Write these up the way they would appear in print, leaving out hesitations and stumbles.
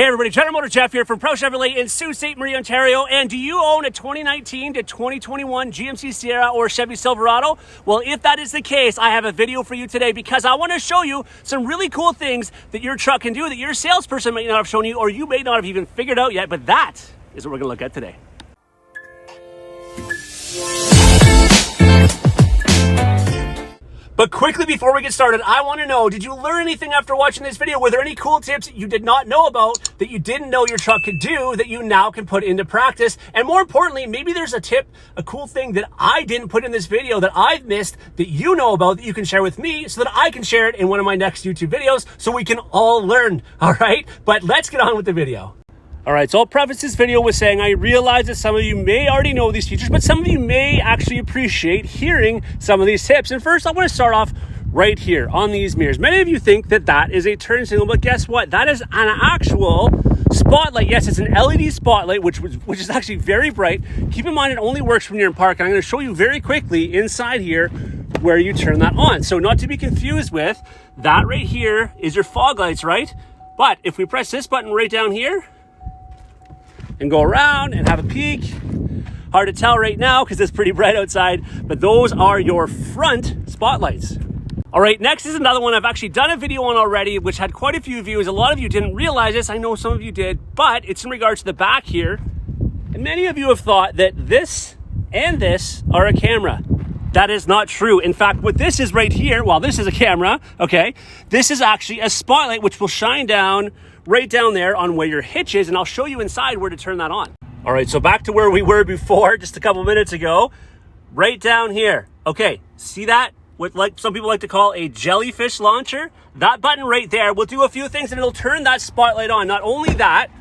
Hey everybody, General Motor Jeff here from Pro Chevrolet in Sault Ste. Marie, Ontario. And do you own a 2019 to 2021 GMC Sierra or Chevy Silverado? Well, if that is the case, I have a video for you today because I want to show you some really cool things that your truck can do that your salesperson may not have shown you or you may not have even figured out yet, but that is what we're going to look at today. But quickly before we get started, I want to know, did you learn anything after watching this video? Were there any cool tips you did not know about that you didn't know your truck could do that you now can put into practice? And more importantly, maybe there's a tip, a cool thing that I didn't put in this video that I've missed that you know about that you can share with me so that I can share it in one of my next YouTube videos so we can all learn, all right? But let's get on with the video. All right, so I'll preface this video with saying I realize that some of you may already know these features, but some of you may actually appreciate hearing some of these tips. And first, I want to start off right here on these mirrors. Many of you think that that is a turn signal, but guess what? That is an actual spotlight. Yes, it's an LED spotlight, which is actually very bright. Keep in mind, it only works when you're in park. And I'm going to show you very quickly inside here where you turn that on. So not to be confused with, that right here is your fog lights, right? But if we press this button right down here, and go around and have a peek. Hard to tell right now because it's pretty bright outside, but those are your front spotlights. All right, next is another one I've actually done a video on already, which had quite a few views. A lot of you didn't realize this. I know some of you did, but it's in regards to the back here. And many of you have thought that this and this are a camera. That is not true. In fact, what this is right here, well, this is a camera, okay? This is actually a spotlight which will shine down right down there on where your hitch is, and I'll show you inside where to turn that on. All right, so back to where we were before, just a couple minutes ago, right down here. Okay, see that? What like some people like to call a jellyfish launcher? That button right there will do a few things and it'll turn that spotlight on. Not only that,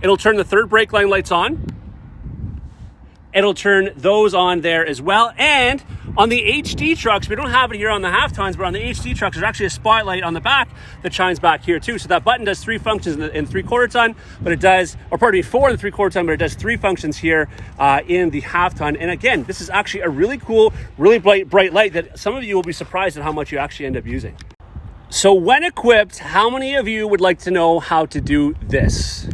it'll turn the third brake line lights on. It'll turn those on there as well. And on the HD trucks, we don't have it here on the half tons, but on the HD trucks, there's actually a spotlight on the back that shines back here too. So that button does three functions in 3/4 ton, but it does, or pardon me, 4 in the 3/4 ton, but it does 3 functions here in the half ton. And again, this is actually a really cool, really bright light that some of you will be surprised at how much you actually end up using. So when equipped, how many of you would like to know how to do this?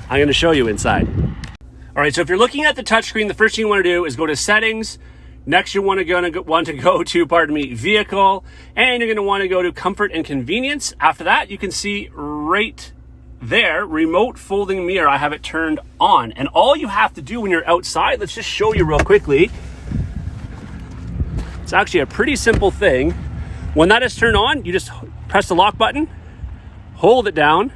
I'm going to show you inside. All right, so if you're looking at the touchscreen, the first thing you want to do is go to settings. Next, you want to go to, pardon me, vehicle, and you're going to want to go to comfort and convenience. After that, you can see right there, remote folding mirror. I have it turned on. And all you have to do when you're outside, let's just show you real quickly. It's actually a pretty simple thing. When that is turned on, you just press the lock button, hold it down,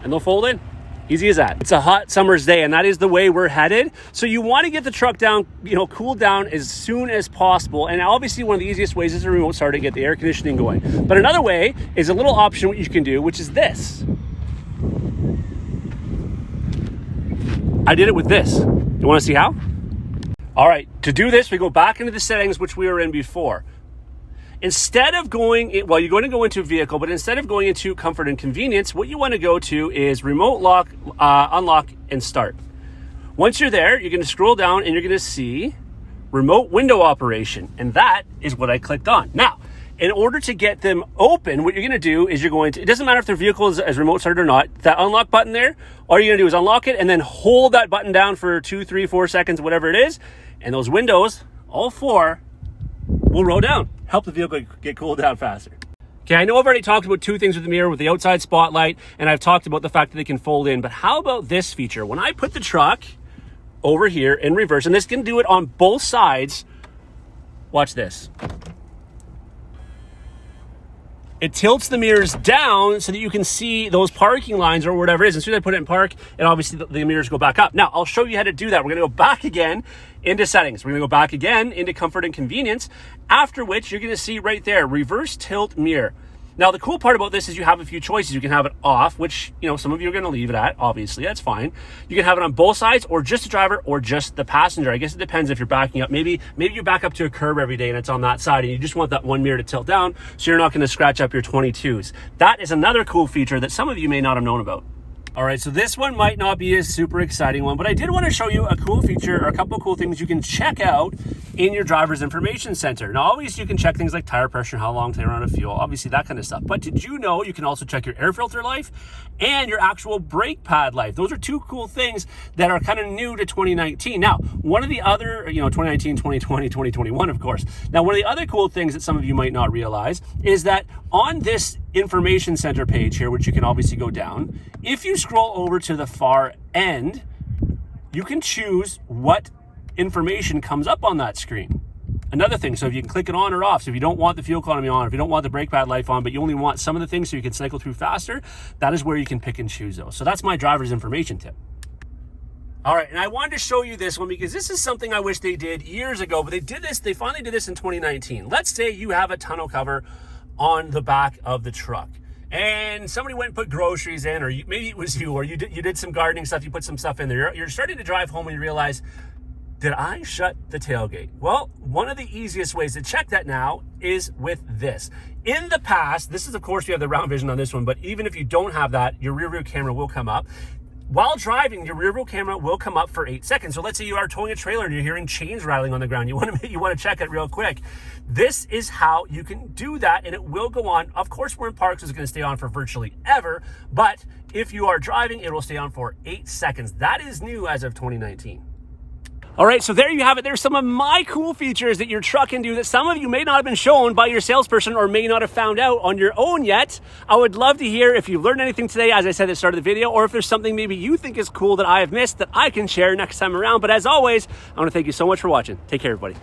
and they'll fold in. Easy as that. It's a hot summer's day, and that is the way we're headed. So you want to get the truck down, cooled down as soon as possible. And obviously one of the easiest ways is a remote start to get the air conditioning going. But another way is a little option what you can do, which is this. I did it with this. You want to see how? All right, to do this, we go back into the settings, which we were in before. Instead of going, you're going to go into vehicle, but instead of going into comfort and convenience, what you want to go to is remote lock, unlock, and start. Once you're there, you're going to scroll down and you're going to see remote window operation. And that is what I clicked on. Now, in order to get them open, what you're going to do is it doesn't matter if their vehicle is remote started or not, that unlock button there, all you're going to do is unlock it and then hold that button down for 2, 3, 4 seconds, whatever it is. And those windows, all 4, will roll down. Help the vehicle get cooled down faster. Okay, I know I've already talked about 2 things with the mirror, with the outside spotlight, and I've talked about the fact that they can fold in, but how about this feature? When I put the truck over here in reverse, and this can do it on both sides, watch this. It tilts the mirrors down so that you can see those parking lines or whatever it is. As soon as I put it in park, and obviously the mirrors go back up. Now, I'll show you how to do that. We're going to go back again into settings. We're going to go back again into comfort and convenience, after which you're going to see right there, reverse tilt mirror. Now, the cool part about this is you have a few choices. You can have it off, which, some of you are going to leave it at, obviously, that's fine. You can have it on both sides or just the driver or just the passenger. I guess it depends if you're backing up. Maybe you back up to a curb every day and it's on that side and you just want that one mirror to tilt down so you're not going to scratch up your 22s. That is another cool feature that some of you may not have known about. All right, so this one might not be a super exciting one, but I did want to show you a cool feature or a couple of cool things you can check out in your driver's information center. Now, obviously you can check things like tire pressure, how long they run out of fuel, obviously that kind of stuff. But did you know you can also check your air filter life and your actual brake pad life? Those are two cool things that are kind of new to 2019. Now, one of the other, 2019, 2020, 2021, of course. Now, one of the other cool things that some of you might not realize is that on this information center page here, which you can obviously go down, if you scroll over to the far end, you can choose what information comes up on that screen. Another thing, so if you can click it on or off, so if you don't want the fuel economy on, if you don't want the brake pad life on, but you only want some of the things so you can cycle through faster, that is where you can pick and choose those. So that's my driver's information tip. All right, and I wanted to show you this one because this is something I wish they did years ago, but they finally did this in 2019. Let's say you have a tonneau cover on the back of the truck and somebody went and put groceries in, or maybe it was you, or you did some gardening stuff, you put some stuff in there. You're starting to drive home and you realize, did I shut the tailgate? Well, one of the easiest ways to check that now is with this. In the past, this is, of course, you have the round vision on this one, but even if you don't have that, your rear view camera will come up. While driving, your rear view camera will come up for 8 seconds. So let's say you are towing a trailer and you're hearing chains rattling on the ground. You want to check it real quick. This is how you can do that, and it will go on. Of course, we're in parks, so it's going to stay on for virtually ever. But if you are driving, it will stay on for 8 seconds. That is new as of 2019. All right, so there you have it. There's some of my cool features that your truck can do that some of you may not have been shown by your salesperson or may not have found out on your own yet. I would love to hear if you've learned anything today, as I said at the start of the video, or if there's something maybe you think is cool that I have missed that I can share next time around. But as always, I want to thank you so much for watching. Take care, everybody.